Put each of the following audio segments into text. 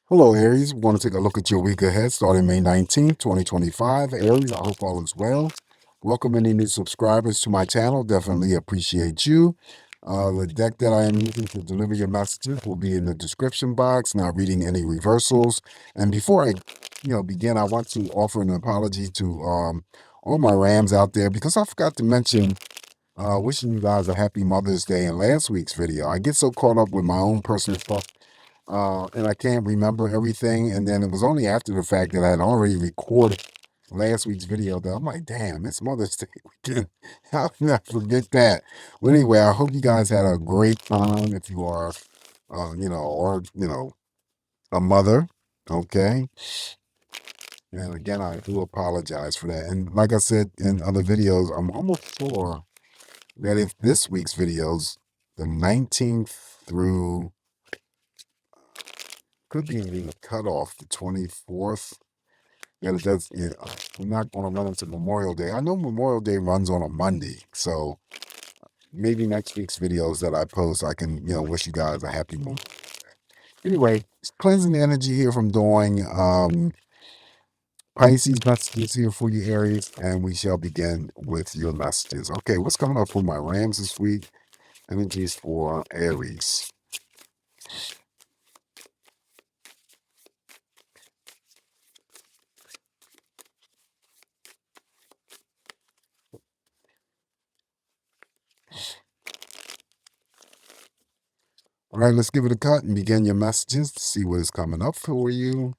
Hello, Aries. We want to take a look at your week ahead starting May 19th, 2025. Aries, I hope all is well. Welcome any new subscribers to my channel. Definitely appreciate you. The deck that I am using to deliver your messages will be in the description box, not reading any reversals. And before I begin, I want to offer an apology to all my Rams out there because I forgot to mention wishing you guys a happy Mother's Day in last week's video. I get so caught up with my own personal stuff and I can't remember everything. And then it was only after the fact that I had already recorded last week's video that I'm like, damn, it's Mother's Day weekend. How can I forget that? Well, anyway, I hope you guys had a great time if you are, a mother. Okay. And again, I do apologize for that. And like I said in other videos, I'm almost sure that if this week's videos, the 19th through could be even a cutoff, the 24th. Yeah, it does. Yeah, we're not going to run into Memorial Day. I know Memorial Day runs on a Monday, so maybe next week's videos that I post, I can, wish you guys a happy Memorial Day. Anyway, cleansing the energy here from doing Pisces messages here for you, Aries, and we shall begin with your messages. Okay, what's coming up for my Rams this week? Energies for Aries. All right, let's give it a cut and begin your messages to see what is coming up for you.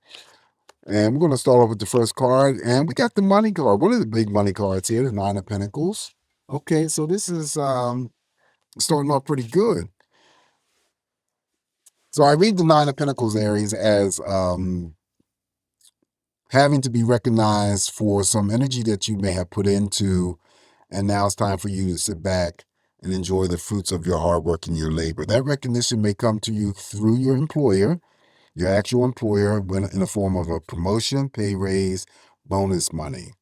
And we're going to start off with the first card. And we got the money card. One of the big money cards here, the Nine of Pentacles. Okay, so this is starting off pretty good. So I read the Nine of Pentacles, Aries, as having to be recognized for some energy that you may have put into, and now it's time for you to sit back and enjoy the fruits of your hard work and your labor. That recognition may come to you through your employer, your actual employer, in the form of a promotion, pay raise, bonus money.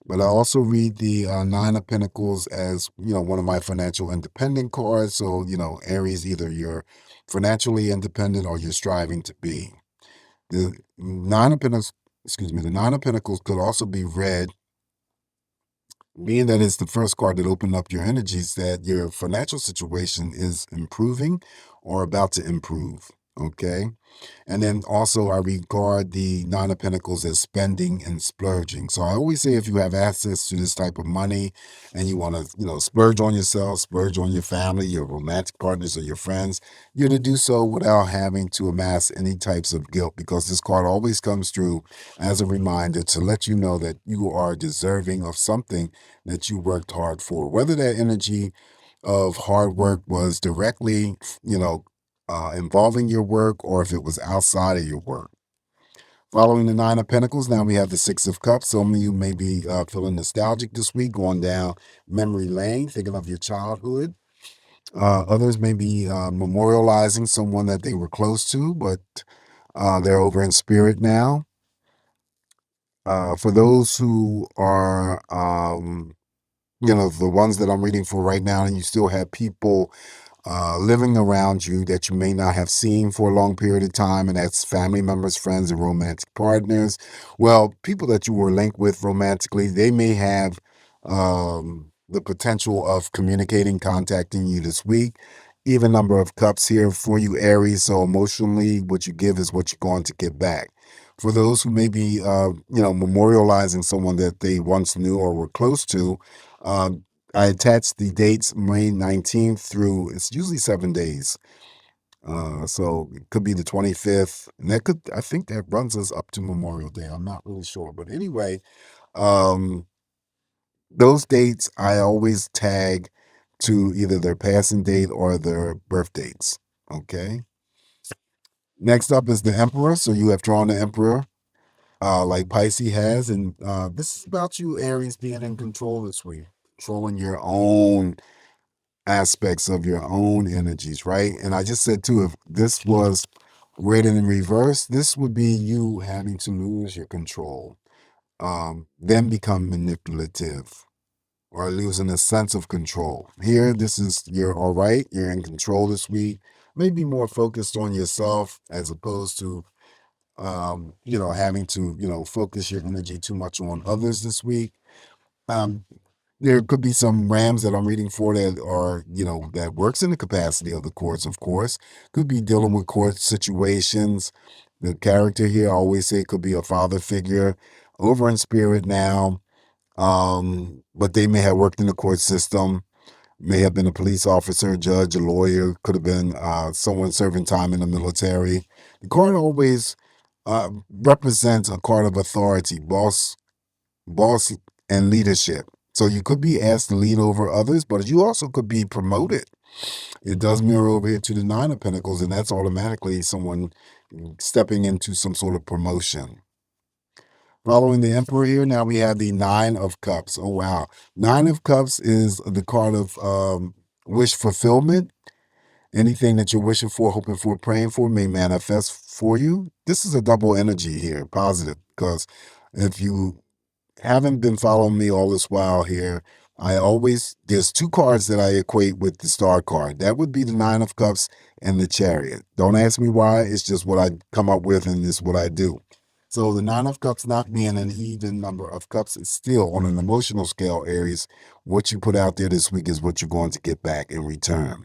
But I also read the Nine of Pentacles as, one of my financial independent cards. So, Aries, either you're financially independent or you're striving to be. The Nine of Pentacles, the Nine of Pentacles could also be read, being that it's the first card that opened up your energies, that your financial situation is improving or about to improve. Okay. And then also, I regard the Nine of Pentacles as spending and splurging. So I always say, if you have access to this type of money and you want to, splurge on yourself, splurge on your family, your romantic partners, or your friends, you're to do so without having to amass any types of guilt, because this card always comes through as a reminder to let you know that you are deserving of something that you worked hard for. Whether that energy of hard work was directly, involving your work, or if it was outside of your work. Following the Nine of Pentacles, now we have the Six of Cups. Some of you may be feeling nostalgic this week, going down memory lane, thinking of your childhood. Others may be memorializing someone that they were close to, but they're over in spirit now. For those who are, the ones that I'm reading for right now, and you still have people living around you that you may not have seen for a long period of time, and that's family members, friends, and romantic partners. Well, people that you were linked with romantically, they may have the potential of communicating, contacting you this week. Even number of cups here for you, Aries. So emotionally, what you give is what you're going to get back. For those who may be, memorializing someone that they once knew or were close to, I attached the dates May 19th through, it's usually 7 days. So it could be the 25th. And I think that runs us up to Memorial Day. I'm not really sure. But anyway, um, those dates I always tag to either their passing date or their birth dates. Okay. Next up is the Emperor. So you have drawn the Emperor, like Pisces has. And this is about you, Aries, being in control this week, controlling your own aspects of your own energies, right? And I just said too, if this was written in reverse, this would be you having to lose your control, then become manipulative or losing a sense of control. Here, this is, you're all right, you're in control this week, maybe more focused on yourself as opposed to having to, focus your energy too much on others this week. Um, there could be some rams that I'm reading for that are, that works in the capacity of the courts, of course. Could be dealing with court situations. The character here, I always say, could be a father figure over in spirit now. But they may have worked in the court system, may have been a police officer, a judge, a lawyer, could have been someone serving time in the military. The card always represents a card of authority, boss and leadership. So you could be asked to lead over others, but you also could be promoted. It does mirror over here to the Nine of Pentacles, and that's automatically someone stepping into some sort of promotion. Following the Emperor here, now we have the Nine of Cups. Oh, wow. Nine of Cups is the card of wish fulfillment. Anything that you're wishing for, hoping for, praying for may manifest for you. This is a double energy here, positive, because if you haven't been following me all this while here, there's two cards that I equate with the star card. That would be the Nine of Cups and the Chariot. Don't ask me why. It's just what I come up with, and it's what I do. So the Nine of Cups not being an even number of cups is still on an emotional scale, Aries. What you put out there this week is what you're going to get back in return.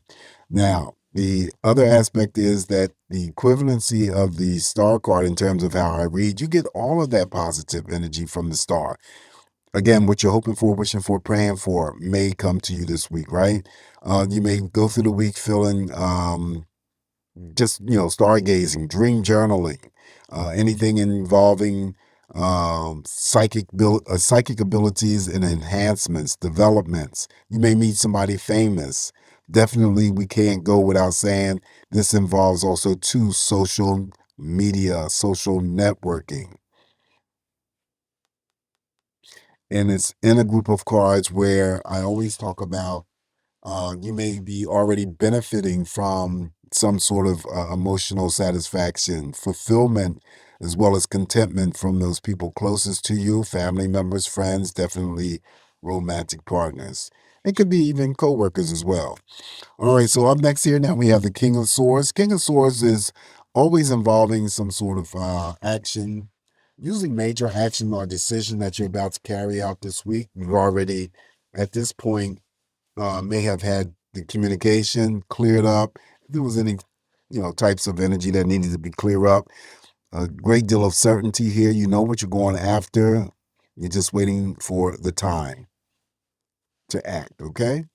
Now, the other aspect is that the equivalency of the star card in terms of how I read, you get all of that positive energy from the star. Again, what you're hoping for, wishing for, praying for may come to you this week, right? You may go through the week feeling just, stargazing, dream journaling, anything involving psychic abilities and enhancements, developments. You may meet somebody famous. Definitely, we can't go without saying this involves also too social media, social networking. And it's in a group of cards where I always talk about you may be already benefiting from some sort of emotional satisfaction, fulfillment, as well as contentment from those people closest to you, family members, friends, definitely romantic partners. It could be even coworkers as well. All right, so up next here now we have the King of Swords. King of Swords is always involving some sort of action, usually major action or decision that you're about to carry out this week. You've already, at this point, may have had the communication cleared up. If there was any, types of energy that needed to be cleared up, a great deal of certainty here. You know what you're going after. You're just waiting for the time to act, okay?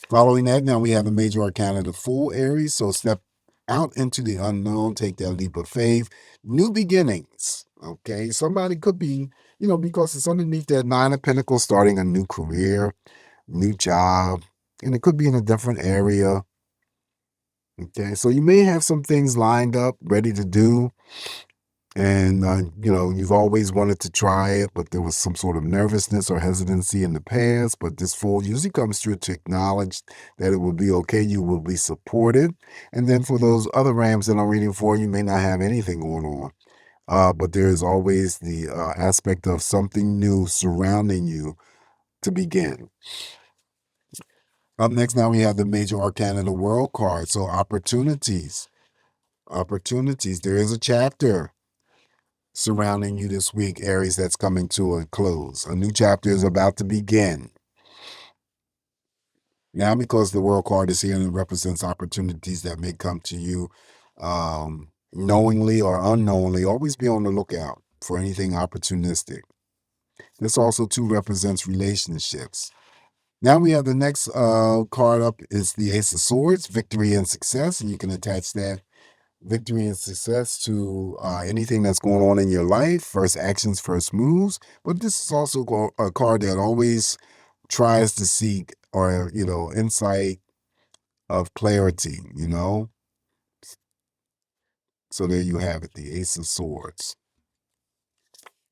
Following that, now we have a major arcana, the Fool, Aries. So step out into the unknown, take that leap of faith, new beginnings. Okay, somebody could be, because it's underneath that Nine of Pentacles, starting a new career, new job, and it could be in a different area. Okay, so you may have some things lined up, ready to do, and you've always wanted to try it, but there was some sort of nervousness or hesitancy in the past. But this Fool usually comes through to acknowledge that it will be okay, you will be supported. And then for those other rams that I'm reading for, you may not have anything going on, but there is always the aspect of something new surrounding you to begin. Up next, now we have the major arcana, the World card. So opportunities. There is a chapter surrounding you this week, Aries, that's coming to a close. A new chapter is about to begin. Now, because the World card is here and it represents opportunities that may come to you knowingly or unknowingly, always be on the lookout for anything opportunistic. This also, too, represents relationships. Now we have the next card up is the Ace of Swords, victory and success, and you can attach that victory and success to anything that's going on in your life, first actions, first moves. But this is also a card that always tries to seek or, insight of clarity, So there you have it, the Ace of Swords.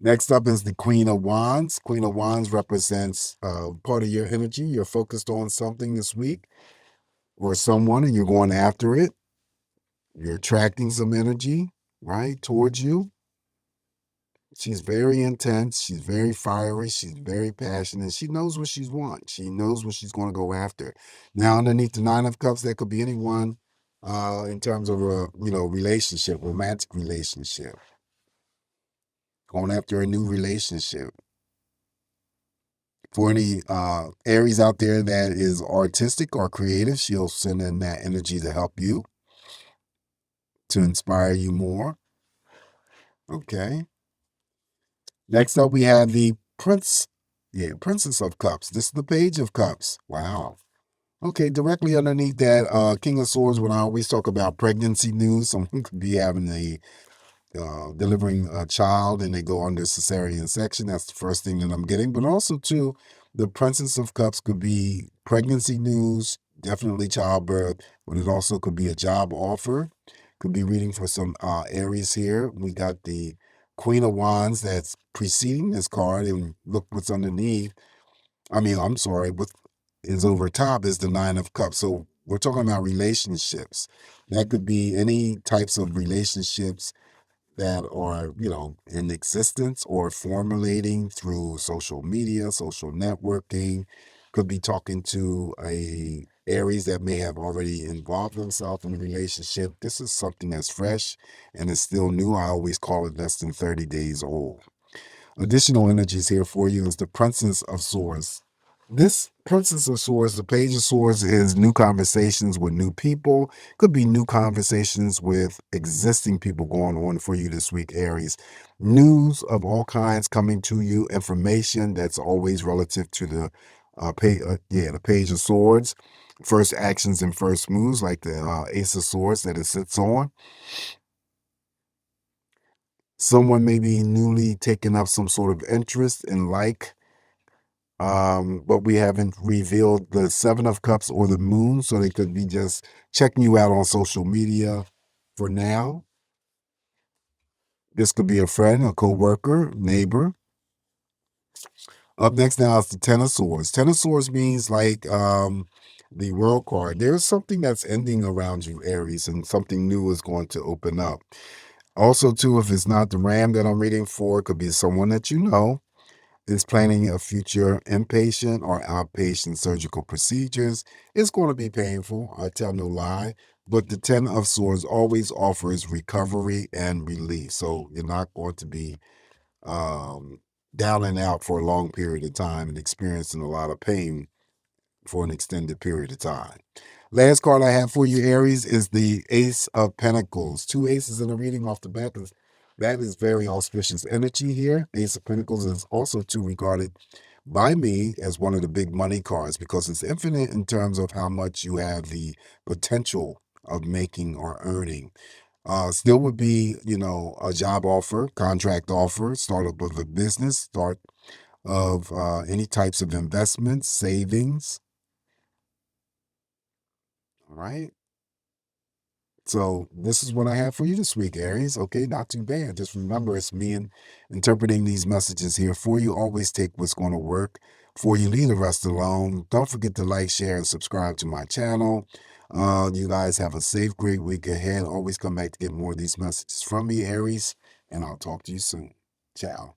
Next up is the Queen of Wands. Queen of Wands represents part of your energy. You're focused on something this week or someone and you're going after it. You're attracting some energy, right, towards you. She's very intense. She's very fiery. She's very passionate. She knows what she wants. She knows what she's going to go after. Now, underneath the Nine of Cups, that could be anyone in terms of a relationship, romantic relationship. going after a new relationship. For any Aries out there that is artistic or creative, she'll send in that energy to help you, to inspire you more. Okay. Next up, we have the Princess of Cups. This is the Page of Cups. Wow. Okay, directly underneath that King of Swords, when I always talk about pregnancy news, someone could be having delivering a child and they go under cesarean section. That's the first thing that I'm getting. But also, too, the Princess of Cups could be pregnancy news, definitely childbirth, but it also could be a job offer. Could be reading for some Aries here. We got the Queen of Wands that's preceding this card, and look what's underneath. I'm sorry, what is over top is the Nine of Cups. So we're talking about relationships. That could be any types of relationships that are, in existence or formulating through social media, social networking. Could be talking to a Aries that may have already involved themselves in a relationship. This is something that's fresh and is still new. I always call it less than 30 days old. Additional energies here for you is the Princess of Swords. This Princess of Swords, the Page of Swords, is new conversations with new people. Could be new conversations with existing people going on for you this week, Aries. News of all kinds coming to you. Information that's always relative to the Page of Swords. First actions and first moves, like the Ace of Swords that it sits on. Someone may be newly taking up some sort of interest and but we haven't revealed the Seven of Cups or the Moon, so they could be just checking you out on social media for now. This could be a friend, a co-worker, neighbor. Up next now is the Ten of Swords. Ten of Swords means the World card. There's something that's ending around you, Aries, and something new is going to open up. Also, too, if it's not the Ram that I'm reading for, it could be someone that you know is planning a future inpatient or outpatient surgical procedures. It's going to be painful, I tell no lie, but the Ten of Swords always offers recovery and relief. So you're not going to be down and out for a long period of time and experiencing a lot of pain for an extended period of time. Last card I have for you, Aries, is the Ace of Pentacles. Two aces in a reading off the bat. That is very auspicious energy here. Ace of Pentacles is also too regarded by me as one of the big money cards because it's infinite in terms of how much you have the potential of making or earning. Still would be, a job offer, contract offer, startup of a business, start of any types of investments, savings. All right. So this is what I have for you this week, Aries. Okay, not too bad. Just remember, it's me and interpreting these messages here for you. Always take what's going to work for you. Leave the rest alone. Don't forget to like, share, and subscribe to my channel. You guys have a safe, great week ahead. Always come back to get more of these messages from me, Aries, and I'll talk to you soon. Ciao.